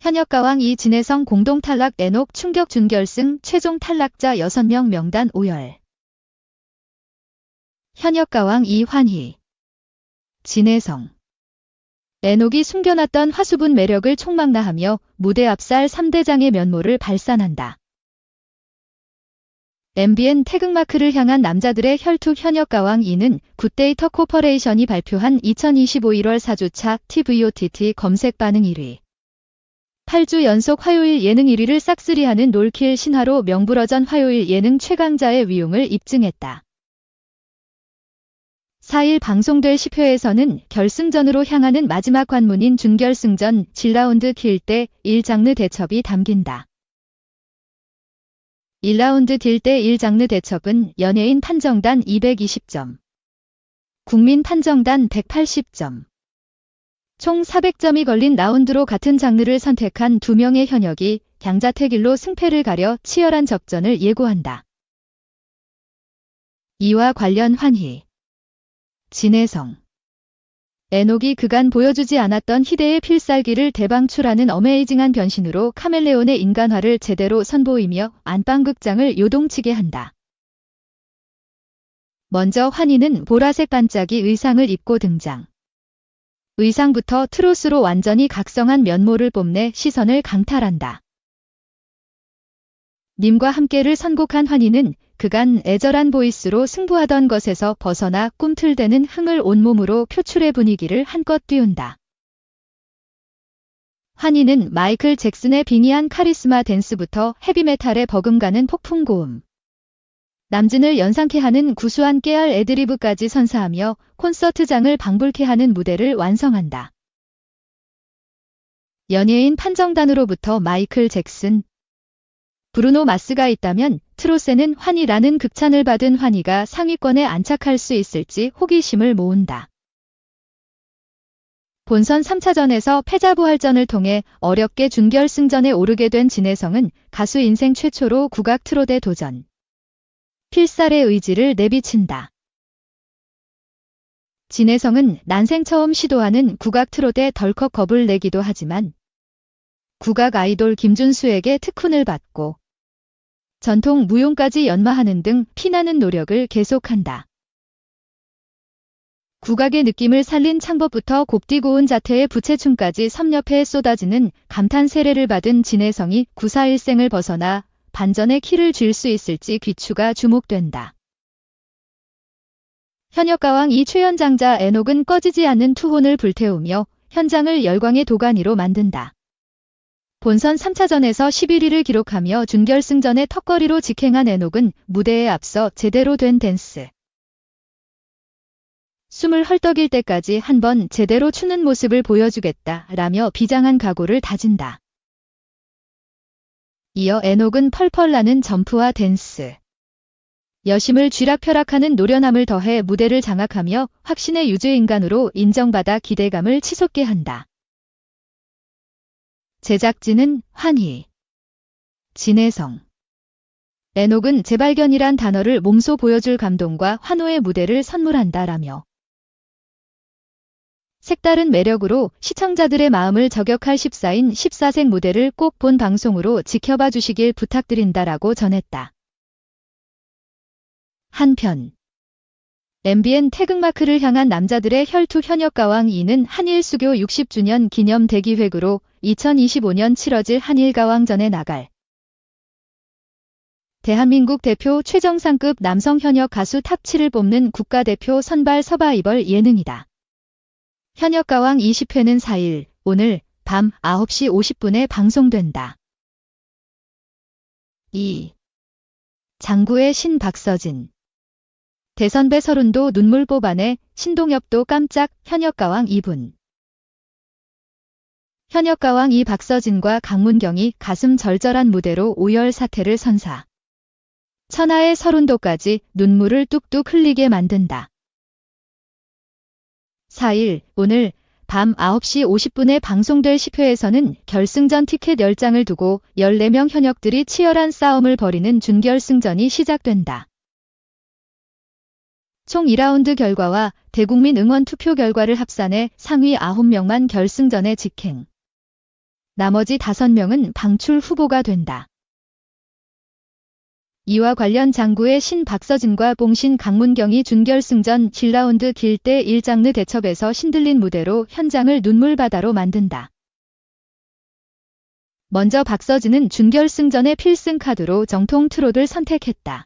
현역가왕 진혜성 공동 탈락 애녹 충격 준결승 최종 탈락자 6명 명단 오열. 현역가왕 환희, 진혜성. 애녹이 숨겨놨던 화수분 매력을 총망라하며 무대 앞살 3대장의 면모를 발산한다. MBN 태극마크를 향한 남자들의 혈투 현역가왕 는 굿데이터 코퍼레이션이 발표한 2025 1월 4주차 TVOTT 검색 반응 1위. 8주 연속 화요일 예능 1위를 싹쓸이하는 롤킬 신화로 명불허전 화요일 예능 최강자의 위용을 입증했다. 4일 방송될 10회에서는 결승전으로 향하는 마지막 관문인 준결승전 7라운드 킬 때 1장르 대첩이 담긴다. 1라운드 딜 때 1장르 대첩은 연예인 판정단 220점, 국민 판정단 180점, 총 400점이 걸린 라운드로 같은 장르를 선택한 2명의 현역이 양자택일로 승패를 가려 치열한 접전을 예고한다. 이와 관련 환희, 진혜성. 애녹이 그간 보여주지 않았던 희대의 필살기를 대방출하는 어메이징한 변신으로 카멜레온의 인간화를 제대로 선보이며 안방극장을 요동치게 한다. 먼저 환희는 보라색 반짝이 의상을 입고 등장. 의상부터 트로스로 완전히 각성한 면모를 뽐내 시선을 강탈한다. 님과 함께를 선곡한 환희는 그간 애절한 보이스로 승부하던 것에서 벗어나 꿈틀대는 흥을 온몸으로 표출해 분위기를 한껏 띄운다. 환희는 마이클 잭슨의 빙의한 카리스마 댄스부터 헤비메탈에 버금가는 폭풍 고음, 남진을 연상케 하는 구수한 깨알 애드리브까지 선사하며 콘서트장을 방불케 하는 무대를 완성한다. 연예인 판정단으로부터 마이클 잭슨, 브루노 마스가 있다면 트롯에는 환희라는 극찬을 받은 환희가 상위권에 안착할 수 있을지 호기심을 모은다. 본선 3차전에서 패자부활전을 통해 어렵게 준결승전에 오르게 된 진혜성은 가수 인생 최초로 국악 트롯에 도전. 필살의 의지를 내비친다. 진혜성은 난생 처음 시도하는 국악 트롯에 덜컥 겁을 내기도 하지만 국악 아이돌 김준수에게 특훈을 받고 전통 무용까지 연마하는 등 피나는 노력을 계속한다. 국악의 느낌을 살린 창법부터 곱디 고운 자태의 부채춤까지 섭렵해 쏟아지는 감탄 세례를 받은 진혜성이 941생을 벗어나 반전의 키를 쥘 수 있을지 귀추가 주목된다. 현역가왕 최연장자 애녹은 꺼지지 않는 투혼을 불태우며 현장을 열광의 도가니로 만든다. 본선 3차전에서 11위를 기록하며 준결승전의 턱걸이로 직행한 애녹은 무대에 앞서 제대로 된 댄스. 숨을 헐떡일 때까지 한번 제대로 추는 모습을 보여주겠다 라며 비장한 각오를 다진다. 이어 애녹은 펄펄 나는 점프와 댄스, 여심을 쥐락펴락하는 노련함을 더해 무대를 장악하며 확신의 유주인간으로 인정받아 기대감을 치솟게 한다. 제작진은 환희, 진혜성. 애녹은 재발견이란 단어를 몸소 보여줄 감동과 환호의 무대를 선물한다라며 색다른 매력으로 시청자들의 마음을 저격할 14인 14색 무대를 꼭 본 방송으로 지켜봐 주시길 부탁드린다라고 전했다. 한편 MBN 태극마크를 향한 남자들의 혈투 현역가왕 는 한일 수교 60주년 기념 대기획으로 2025년 치러질 한일가왕전에 나갈 대한민국 대표 최정상급 남성 현역 가수 탑7을 뽑는 국가대표 선발 서바이벌 예능이다. 현역가왕 20회는 4일 오늘 밤 9시 50분에 방송된다. 2. 장구의 신 박서진, 대선배 서른도 눈물 뽑아내 신동엽도 깜짝 현역가왕 2분. 현역가왕 박서진과 강문경이 가슴 절절한 무대로 오열 사태를 선사. 천하의 서른도까지 눈물을 뚝뚝 흘리게 만든다. 4일 오늘 밤 9시 50분에 방송될 10회에서는 결승전 티켓 10장을 두고 14명 현역들이 치열한 싸움을 벌이는 준결승전이 시작된다. 총 2라운드 결과와 대국민 응원 투표 결과를 합산해 상위 9명만 결승전에 직행. 나머지 5명은 방출 후보가 된다. 이와 관련 장구의 신 박서진과 봉신 강문경이 준결승전 7라운드 길대 1장르 대첩에서 신들린 무대로 현장을 눈물바다로 만든다. 먼저 박서진은 준결승전의 필승 카드로 정통 트롯을 선택했다.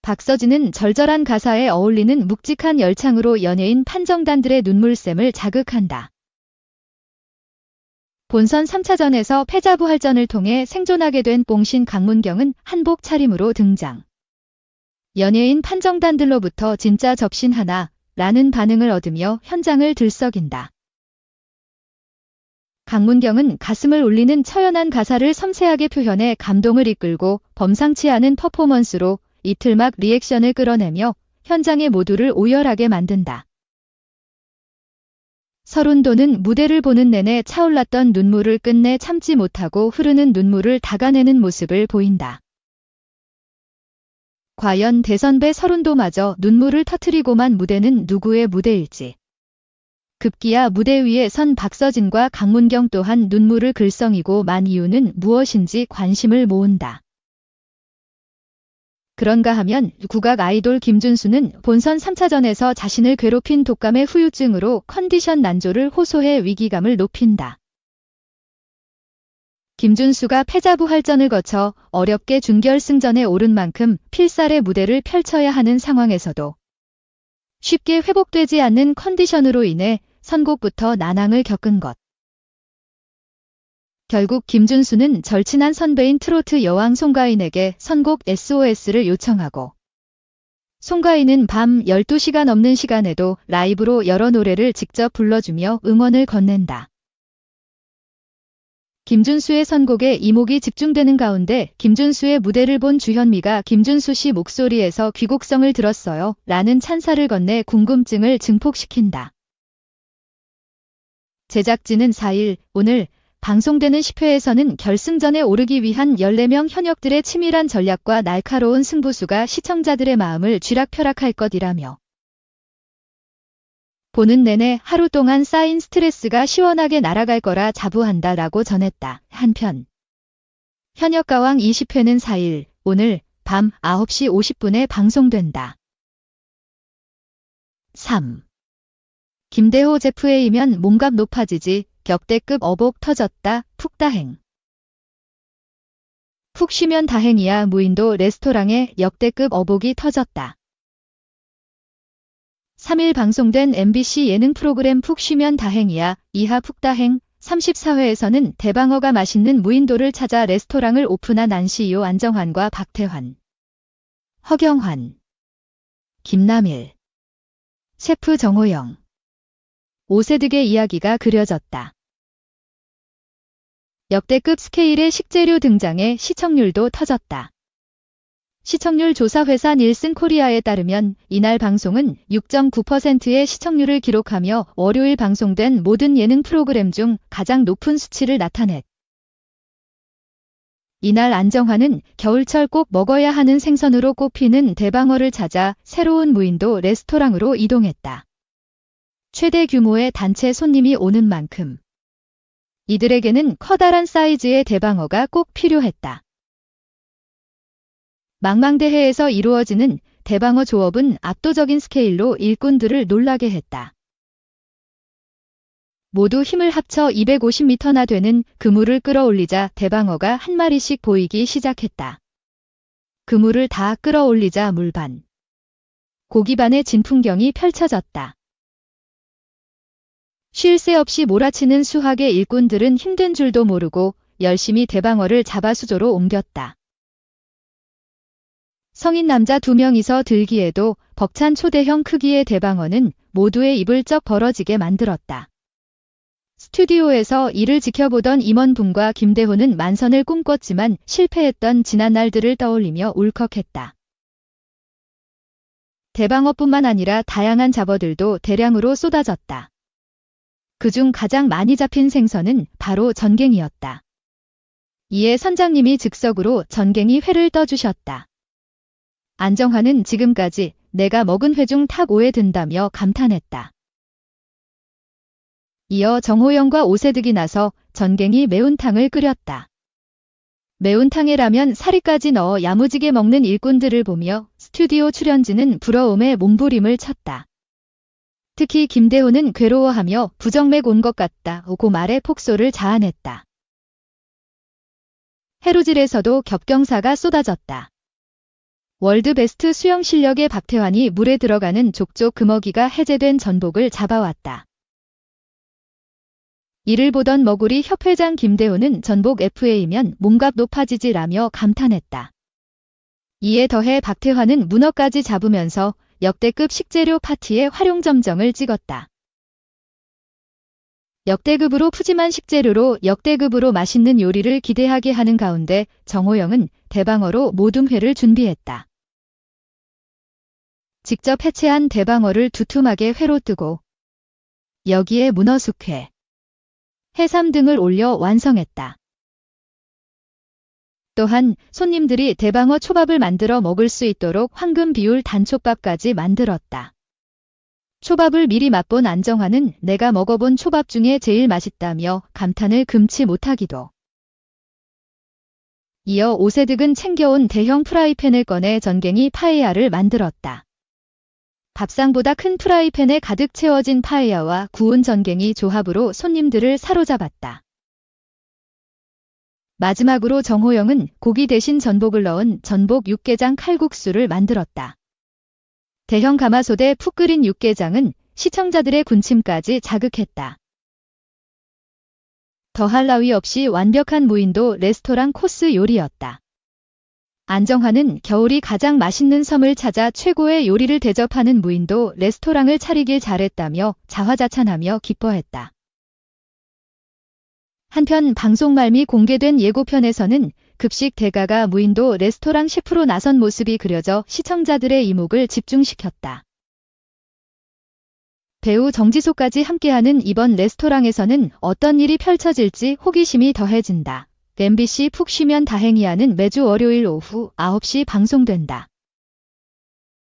박서진은 절절한 가사에 어울리는 묵직한 열창으로 연예인 판정단들의 눈물샘을 자극한다. 본선 3차전에서 패자부활전을 통해 생존하게 된 봉신 강문경은 한복 차림으로 등장. 연예인 판정단들로부터 진짜 접신하나 라는 반응을 얻으며 현장을 들썩인다. 강문경은 가슴을 울리는 처연한 가사를 섬세하게 표현해 감동을 이끌고 범상치 않은 퍼포먼스로 이틀막 리액션을 끌어내며 현장의 모두를 오열하게 만든다. 서른도는 무대를 보는 내내 차올랐던 눈물을 끝내 참지 못하고 흐르는 눈물을 닦아내는 모습을 보인다. 과연 대선배 서른도마저 눈물을 터뜨리고만 무대는 누구의 무대일지. 급기야 무대 위에 선 박서진과 강문경 또한 눈물을 글썽이고 만 이유는 무엇인지 관심을 모은다. 그런가 하면 국악 아이돌 김준수는 본선 3차전에서 자신을 괴롭힌 독감의 후유증으로 컨디션 난조를 호소해 위기감을 높인다. 김준수가 패자부활전을 거쳐 어렵게 준결승전에 오른 만큼 필살의 무대를 펼쳐야 하는 상황에서도 쉽게 회복되지 않는 컨디션으로 인해 선곡부터 난항을 겪은 것. 결국 김준수는 절친한 선배인 트로트 여왕 송가인에게 선곡 SOS를 요청하고 송가인은 밤 12시가 넘는 시간에도 라이브로 여러 노래를 직접 불러주며 응원을 건넨다. 김준수의 선곡에 이목이 집중되는 가운데 김준수의 무대를 본 주현미가 김준수 씨 목소리에서 귀곡성을 들었어요 라는 찬사를 건네 궁금증을 증폭시킨다. 제작진은 4일 오늘 방송되는 10회에서는 결승전에 오르기 위한 14명 현역들의 치밀한 전략과 날카로운 승부수가 시청자들의 마음을 쥐락펴락할 것이라며 보는 내내 하루 동안 쌓인 스트레스가 시원하게 날아갈 거라 자부한다라고 전했다. 한편 현역가왕 20회는 4일 오늘 밤 9시 50분에 방송된다. 3. 김대호 제프에이면 몸값 높아지지. 역대급 어복 터졌다. 푹다행. 푹 쉬면 다행이야. 무인도 레스토랑에 역대급 어복이 터졌다. 3일 방송된 MBC 예능 프로그램 푹 쉬면 다행이야. 이하 푹다행 34회에서는 대방어가 맛있는 무인도를 찾아 레스토랑을 오픈한 안CEO 안정환과 박태환, 허경환, 김남일, 셰프 정호영, 오세득의 이야기가 그려졌다. 역대급 스케일의 식재료 등장에 시청률도 터졌다. 시청률 조사 회사 닐슨 코리아에 따르면 이날 방송은 6.9%의 시청률을 기록하며 월요일 방송된 모든 예능 프로그램 중 가장 높은 수치를 나타냈다. 이날 안정환은 겨울철 꼭 먹어야 하는 생선으로 꼽히는 대방어를 찾아 새로운 무인도 레스토랑으로 이동했다. 최대 규모의 단체 손님이 오는 만큼 이들에게는 커다란 사이즈의 대방어가 꼭 필요했다. 망망대해에서 이루어지는 대방어 조업은 압도적인 스케일로 일꾼들을 놀라게 했다. 모두 힘을 합쳐 250m나 되는 그물을 끌어올리자 대방어가 한 마리씩 보이기 시작했다. 그물을 다 끌어올리자 물반, 고기반의 진풍경이 펼쳐졌다. 쉴 새 없이 몰아치는 수학의 일꾼들은 힘든 줄도 모르고 열심히 대방어를 잡아 수조로 옮겼다. 성인 남자 2명이서 들기에도 벅찬 초대형 크기의 대방어는 모두의 입을 쩍 벌어지게 만들었다. 스튜디오에서 이를 지켜보던 임원분과 김대호는 만선을 꿈꿨지만 실패했던 지난 날들을 떠올리며 울컥했다. 대방어뿐만 아니라 다양한 잡어들도 대량으로 쏟아졌다. 그중 가장 많이 잡힌 생선은 바로 전갱이였다. 이에 선장님이 즉석으로 전갱이 회를 떠주셨다. 안정환은 지금까지 내가 먹은 회 중 탑 5에 든다며 감탄했다. 이어 정호영과 오세득이 나서 전갱이 매운탕을 끓였다. 매운탕에 라면 사리까지 넣어 야무지게 먹는 일꾼들을 보며 스튜디오 출연진은 부러움에 몸부림을 쳤다. 특히 김대호는 괴로워하며 부정맥 온 것 같다고 말해 폭소를 자아냈다. 해루질에서도 겹경사가 쏟아졌다. 월드 베스트 수영 실력의 박태환이 물에 들어가는 족족 금어기가 해제된 전복을 잡아왔다. 이를 보던 머구리 협회장 김대호는 전복 FA면 몸값 높아지지라며 감탄했다. 이에 더해 박태환은 문어까지 잡으면서 역대급 식재료 파티에 활용점정을 찍었다. 역대급으로 푸짐한 식재료로 역대급으로 맛있는 요리를 기대하게 하는 가운데 정호영은 대방어로 모둠회를 준비했다. 직접 해체한 대방어를 두툼하게 회로 뜨고 여기에 문어숙회, 해삼 등을 올려 완성했다. 또한 손님들이 대방어 초밥을 만들어 먹을 수 있도록 황금 비율 단초밥까지 만들었다. 초밥을 미리 맛본 안정환은 내가 먹어본 초밥 중에 제일 맛있다며 감탄을 금치 못하기도. 이어 오세득은 챙겨온 대형 프라이팬을 꺼내 전갱이 파에야를 만들었다. 밥상보다 큰 프라이팬에 가득 채워진 파에야와 구운 전갱이 조합으로 손님들을 사로잡았다. 마지막으로 정호영은 고기 대신 전복을 넣은 전복 육개장 칼국수를 만들었다. 대형 가마솥에 푹 끓인 육개장은 시청자들의 군침까지 자극했다. 더할 나위 없이 완벽한 무인도 레스토랑 코스 요리였다. 안정환은 겨울이 가장 맛있는 섬을 찾아 최고의 요리를 대접하는 무인도 레스토랑을 차리길 잘했다며 자화자찬하며 기뻐했다. 한편 방송 말미 공개된 예고편에서는 급식 대가가 무인도 레스토랑 셰프로 나선 모습이 그려져 시청자들의 이목을 집중시켰다. 배우 정지소까지 함께하는 이번 레스토랑에서는 어떤 일이 펼쳐질지 호기심이 더해진다. MBC 푹 쉬면 다행이야는 매주 월요일 오후 9시 방송된다.